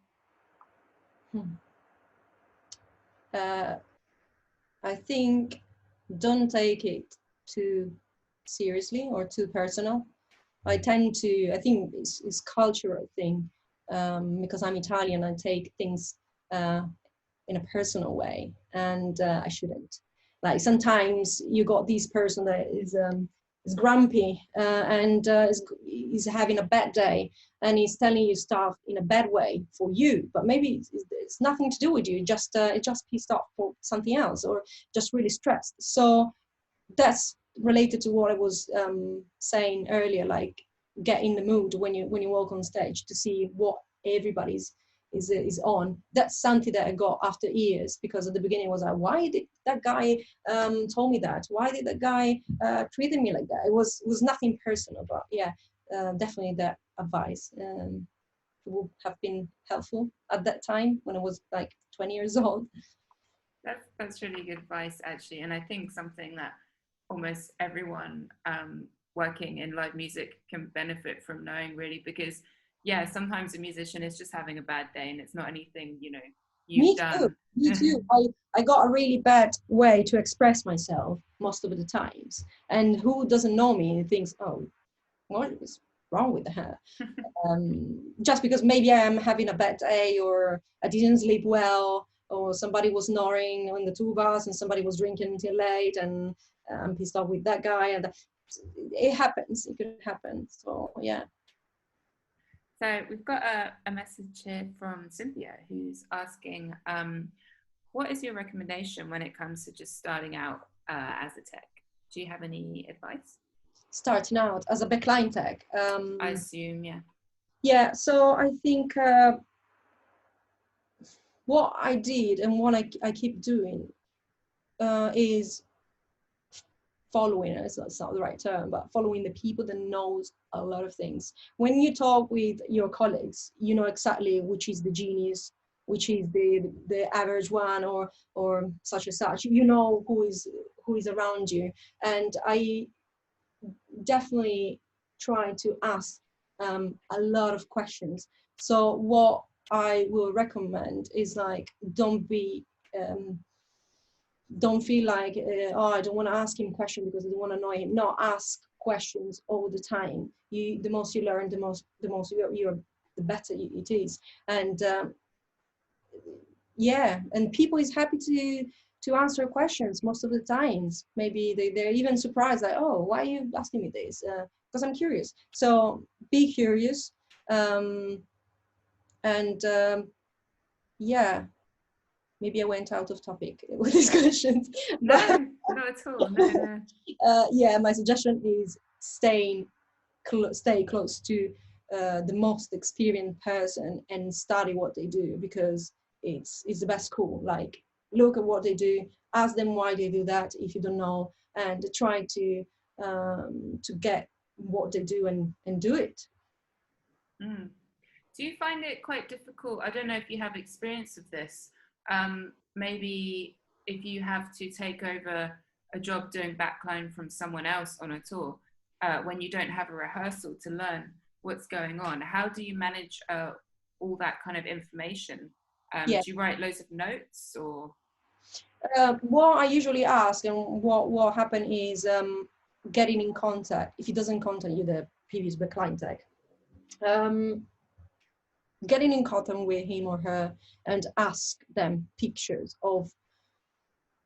I think don't take it too seriously or too personal. I think it's cultural thing, because I'm Italian. I take things in a personal way, and I shouldn't. Like sometimes you got this person that is grumpy and is having a bad day, and he's telling you stuff in a bad way for you, but maybe it's nothing to do with you. Just it just pissed off for something else, or just really stressed. So that's related to what I was saying earlier. Like, get in the mood when you walk on stage to see what everybody's is on. That's something that I got after years, because at the beginning I was like, why did that guy told me that? Why did that guy treated me like that? It was nothing personal, but yeah, definitely that advice would have been helpful at that time when I was like 20 years old. That's really good advice, actually, and I think something that almost everyone working in live music can benefit from knowing, really, because yeah, sometimes a musician is just having a bad day and it's not anything, you know, you've done. Me too. I got a really bad way to express myself most of the times, and who doesn't know me thinks, oh, what is wrong with her? Just because maybe I am having a bad day, or I didn't sleep well, or somebody was snoring on the Toolbox and somebody was drinking until late, and I'm pissed off with that guy, and it happens. It could happen. So yeah. So we've got a message here from Cynthia, who's asking, what is your recommendation when it comes to just starting out as a tech? Do you have any advice? Starting out as a backline tech? I assume, yeah. Yeah, so I think what I did and what I keep doing is following, it's not the right term, but following the people that knows a lot of things. When you talk with your colleagues, you know exactly which is the genius, which is the average one, or such and such. You know who is around you, and I definitely try to ask a lot of questions. So what I will recommend is, like, don't feel like oh, I don't want to ask him a question because I don't want to annoy him. No, ask questions all the time. The most you learn, the most you're the better it is. And yeah, and people is happy to answer questions most of the times. Maybe they're even surprised, like, oh, why are you asking me this? Because I'm curious. So be curious. Yeah, maybe I went out of topic with these questions. No, not at all. No. Yeah, my suggestion is stay close to the most experienced person and study what they do, because it's the best school. Like, look at what they do, ask them why they do that if you don't know, and try to get what they do and do it. Mm. Do you find it quite difficult? I don't know if you have experience of this. Maybe if you have to take over a job doing backline from someone else on a tour, when you don't have a rehearsal to learn what's going on, how do you manage all that kind of information? Yeah. Do you write loads of notes, or? What I usually ask, and what happened is getting in contact. If he doesn't contact you, the previous backline tech, getting in contact with him or her and ask them pictures of,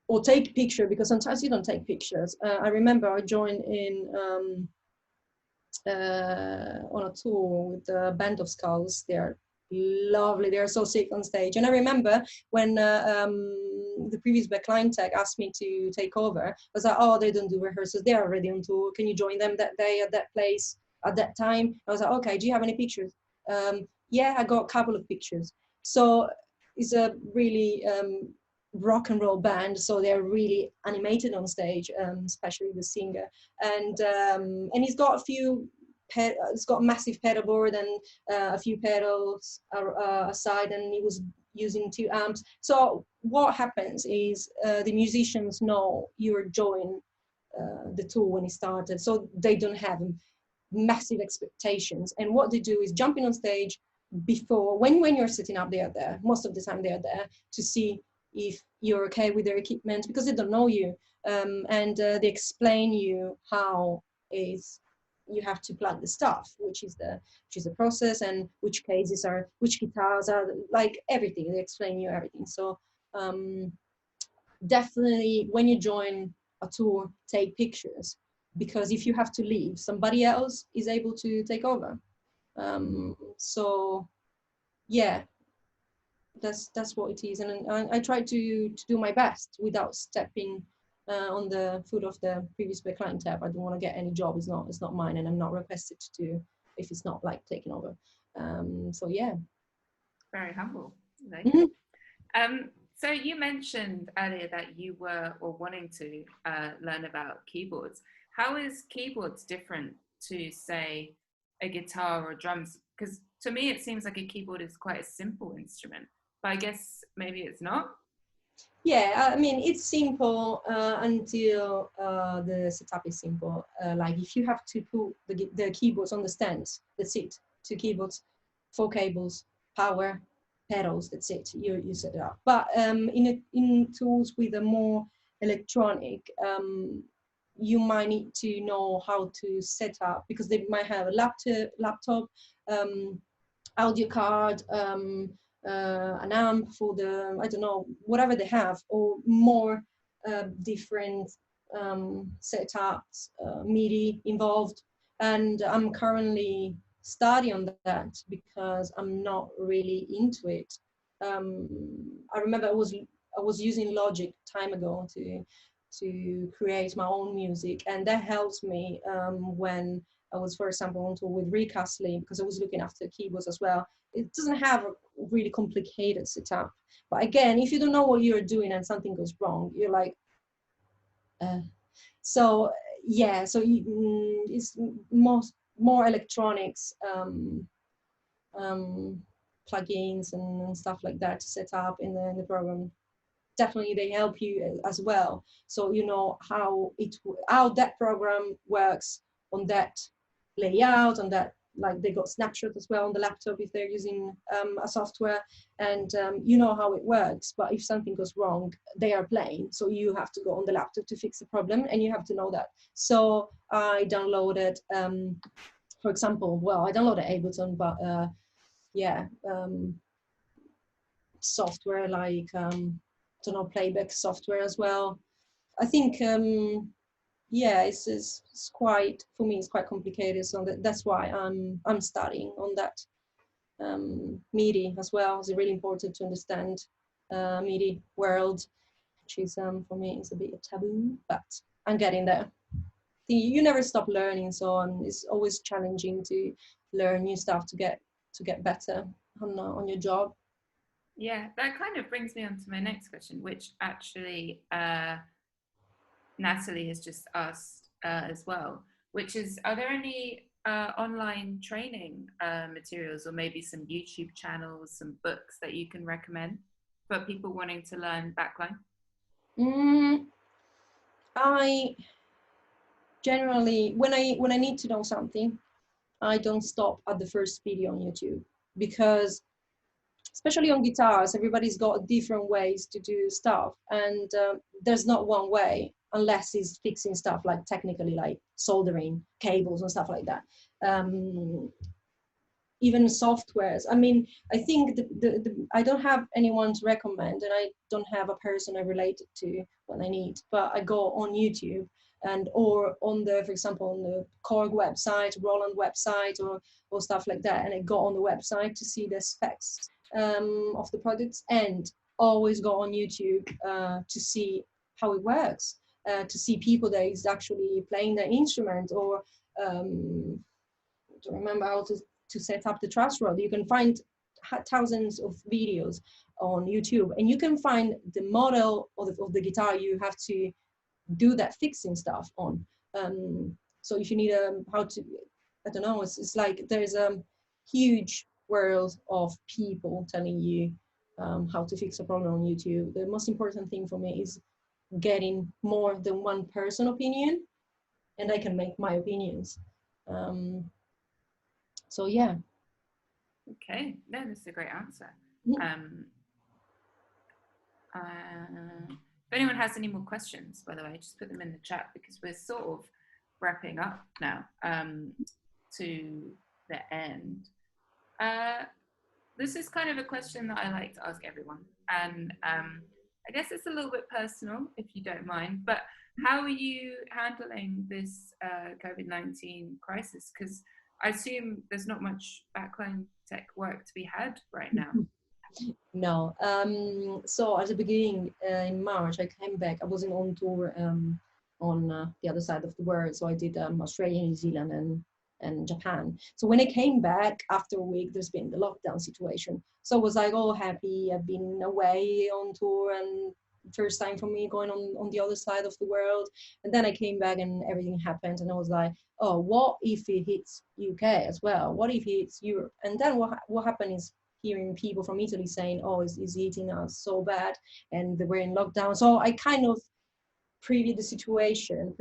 or take picture, because sometimes you don't take pictures. I remember I joined in on a tour with a band of skulls. They're lovely. They're so sick on stage. And I remember when the previous backline tech asked me to take over, I was like, oh, they don't do rehearsals. They're already on tour. Can you join them that day at that place at that time? I was like, okay, do you have any pictures? Yeah, I got a couple of pictures. So it's a really rock and roll band, so they're really animated on stage, especially the singer. And he's got a few, it's got a massive pedal board and a few pedals aside, and he was using 2 amps. So what happens is the musicians know you're joining the tour when it started, so they don't have massive expectations. And what they do is jumping on stage before, when you're sitting up, they're there. Most of the time they're there to see if you're okay with their equipment, because they don't know you, and they explain you how is you have to plug the stuff, which is the process, and which guitars are, like everything. They explain you everything. So Definitely when you join a tour, take pictures, because if you have to leave, somebody else is able to take over. So yeah, that's what it is, and I try to do my best without stepping on the foot of the previous backline tab. I don't want to get any job. It's not mine, and I'm not requested to do if it's not like taking over. So yeah. Very humble. Mm-hmm. So you mentioned earlier that you were or wanting to learn about keyboards. How is keyboards different to, say, a guitar or drums? Because to me, it seems like a keyboard is quite a simple instrument, but I guess maybe it's not. Yeah, I mean, it's simple until the setup is simple. Like if you have to put the keyboards on the stands, that's it. 2 keyboards, 4 cables, power, pedals, that's it. You set it up. But in tools with a more electronic, you might need to know how to set up, because they might have a laptop, audio card, an amp for the, I don't know, whatever they have, or more different setups, MIDI involved. And I'm currently studying on that because I'm not really into it. I remember I was using Logic time ago to create my own music, and that helps me when I was, for example, on tour with Rick Astley, because I was looking after keyboards as well. It doesn't have a really complicated setup. But again, if you don't know what you're doing and something goes wrong, you're like, so yeah, so it's more electronics, plugins and stuff like that to set up in the program. Definitely they help you as well, so you know how that program works on that layout, on that, like they got snapshot as well on the laptop if they're using a software, and you know how it works. But if something goes wrong, they are playing, so you have to go on the laptop to fix the problem, and you have to know that. So I downloaded for example, well, I downloaded Ableton, but yeah, software like don't know, playback software as well. I think yeah, it's quite, for me it's quite complicated, so that's why I'm studying on that. MIDI as well is really important to understand MIDI world, which is for me is a bit taboo, but I'm getting there. You never stop learning, so it's always challenging to learn new stuff to get better on your job. Yeah, that kind of brings me on to my next question, which actually Natalie has just asked as well, which is, are there any online training materials, or maybe some YouTube channels, some books that you can recommend for people wanting to learn backline? I generally, when I need to know something, I don't stop at the first video on YouTube, because especially on guitars, everybody's got different ways to do stuff, and there's not one way, unless it's fixing stuff like technically, like soldering cables and stuff like that. Even softwares. I mean, I think I don't have anyone to recommend, and I don't have a person I relate to when I need, but I go on YouTube, and or on the, for example, on the Korg website, Roland website, or stuff like that, and I go on the website to see the specs of the products, and always go on YouTube to see how it works, to see people that is actually playing the instrument, or to remember how to set up the truss rod. You can find thousands of videos on YouTube, and you can find the model of the guitar you have to do that fixing stuff on. So if you need how to, I don't know, it's like there's a huge world of people telling you how to fix a problem on YouTube. The most important thing for me is getting more than one person opinion, and I can make my opinions. So yeah. Okay, no, that's a great answer. If anyone has any more questions, by the way, just put them in the chat, because we're sort of wrapping up now to the end. This is kind of a question that I like to ask everyone, and I guess it's a little bit personal, if you don't mind, but how are you handling this COVID-19 crisis? Because I assume there's not much backline tech work to be had right now. No. So at the beginning, in March, I came back. I wasn't on tour on the other side of the world. So I did Australia, New Zealand, and Japan. So when I came back after a week, there's been the lockdown situation. So I was like, oh, happy. I've been away on tour, and first time for me going on the other side of the world. And then I came back and everything happened. And I was like, oh, what if it hits UK as well? What if it hits Europe? And then what happened is, hearing people from Italy saying, oh, it's hitting us so bad, and they were in lockdown. So I kind of predict the situation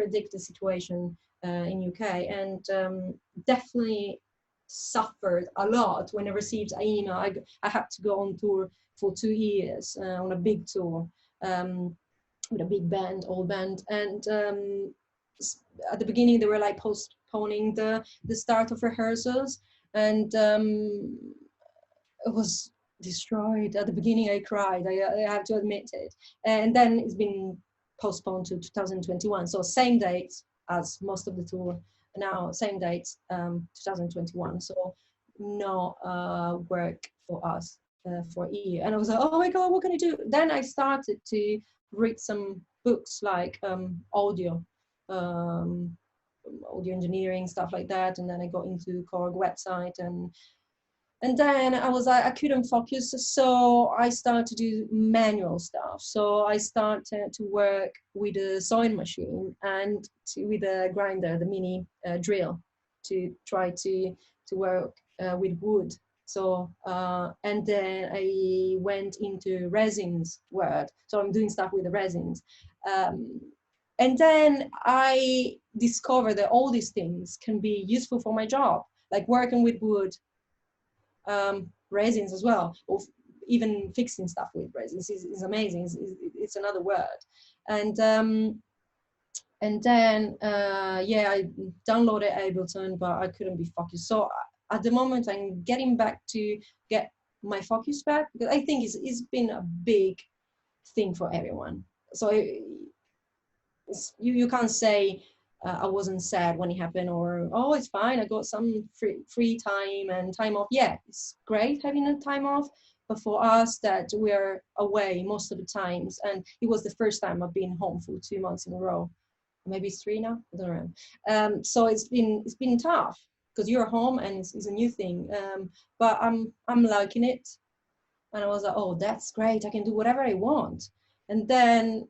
in UK, and definitely suffered a lot when I received an email. I had to go on tour for 2 years on a big tour with a big band, old band, and at the beginning they were like postponing the start of rehearsals, and it was destroyed. At the beginning I cried, I have to admit it, and then it's been postponed to 2021, so same dates as most of the tour now, same dates, 2021, so no work for us for a year. And I was like, oh my god, what can I do? Then I started to read some books like audio engineering, stuff like that, and then I got into Korg website, and then I was like, I couldn't focus, so I started to do manual stuff. So I started to work with a sewing machine and with a grinder, the mini drill, to try to work with wood. So and then I went into resins world. So I'm doing stuff with the resins. And then I discovered that all these things can be useful for my job, like working with wood, resins as well, or even fixing stuff with resins is amazing. It's another word. And then yeah, I downloaded Ableton, but I couldn't be focused. So at the moment I'm getting back to get my focus back, because I think it's been a big thing for everyone. So you can't say I wasn't sad when it happened, or oh, it's fine, I got some free time and time off. Yeah, it's great having a time off, but for us that we're away most of the times, and it was the first time I've been home for 2 months in a row, maybe it's 3 now, I don't know. So it's been tough, because you're home and it's a new thing, but I'm liking it, and I was like, oh, that's great, I can do whatever I want. And then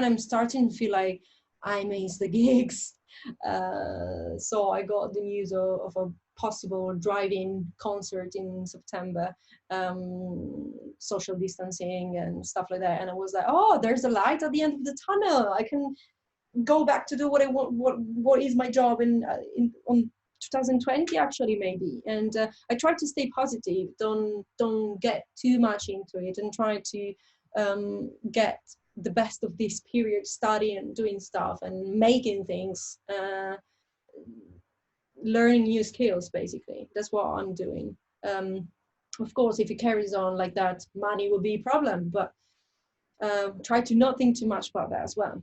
I'm starting to feel like I miss the gigs. So I got the news of a possible drive-in concert in September, social distancing and stuff like that. And I was like, oh, there's a light at the end of the tunnel. I can go back to do what I want. What is my job on 2020 actually, maybe. And I try to stay positive. Don't get too much into it, and try to get the best of this period, studying and doing stuff and making things, learning new skills. Basically, that's what I'm doing. Of course, if it carries on like that, money will be a problem, but try to not think too much about that as well.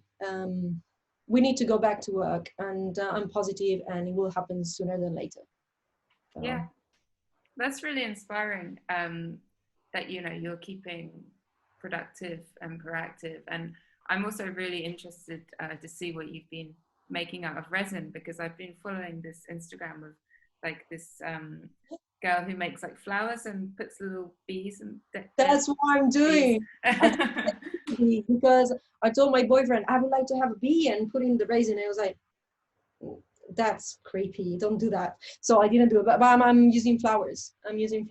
We need to go back to work, and I'm positive, and it will happen sooner than later. So. Yeah, that's really inspiring, that you're keeping productive and proactive. And I'm also really interested to see what you've been making out of resin, because I've been following this Instagram of like this girl who makes like flowers and puts little bees and that's what I'm doing. Because I told my boyfriend I would like to have a bee and put in the resin. I was like, that's creepy, don't do that. So I didn't do it, but I'm using flowers. I'm using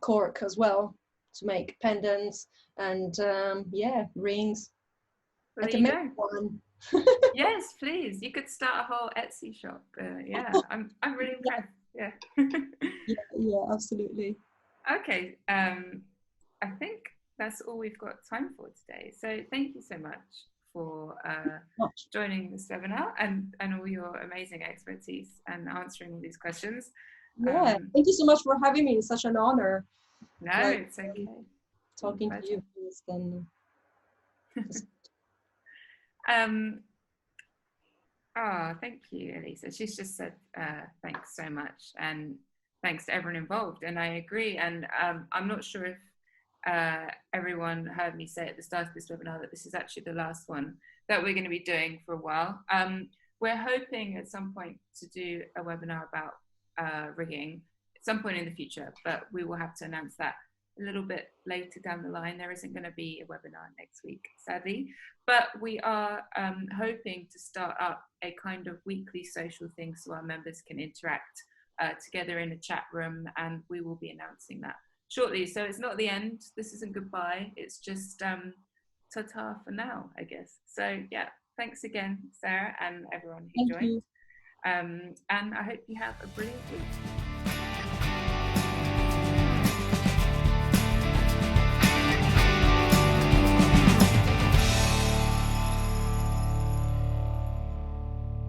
cork as well to make pendants and yeah, rings. Well, I can make one. Yes, please. You could start a whole Etsy shop. Yeah, I'm really impressed. Yeah. yeah, absolutely. Okay. I think that's all we've got time for today. So thank you so much for joining this webinar and all your amazing expertise and answering all these questions. Yeah, thank you so much for having me. It's such an honor. No, it's okay. Talking to you first and thank you, Elisa. She's just said thanks so much, and thanks to everyone involved. And I agree. And I'm not sure if everyone heard me say at the start of this webinar that this is actually the last one that we're going to be doing for a while. We're hoping at some point to do a webinar about rigging at some point in the future, but we will have to announce that a little bit later down the line. There isn't going to be a webinar next week, sadly, but we are hoping to start up a kind of weekly social thing so our members can interact together in a chat room, and we will be announcing that shortly. So it's not the end, this isn't goodbye, it's just ta-ta for now, I guess. So yeah, thanks again, Sarah, and everyone who joined. And I hope you have a brilliant week.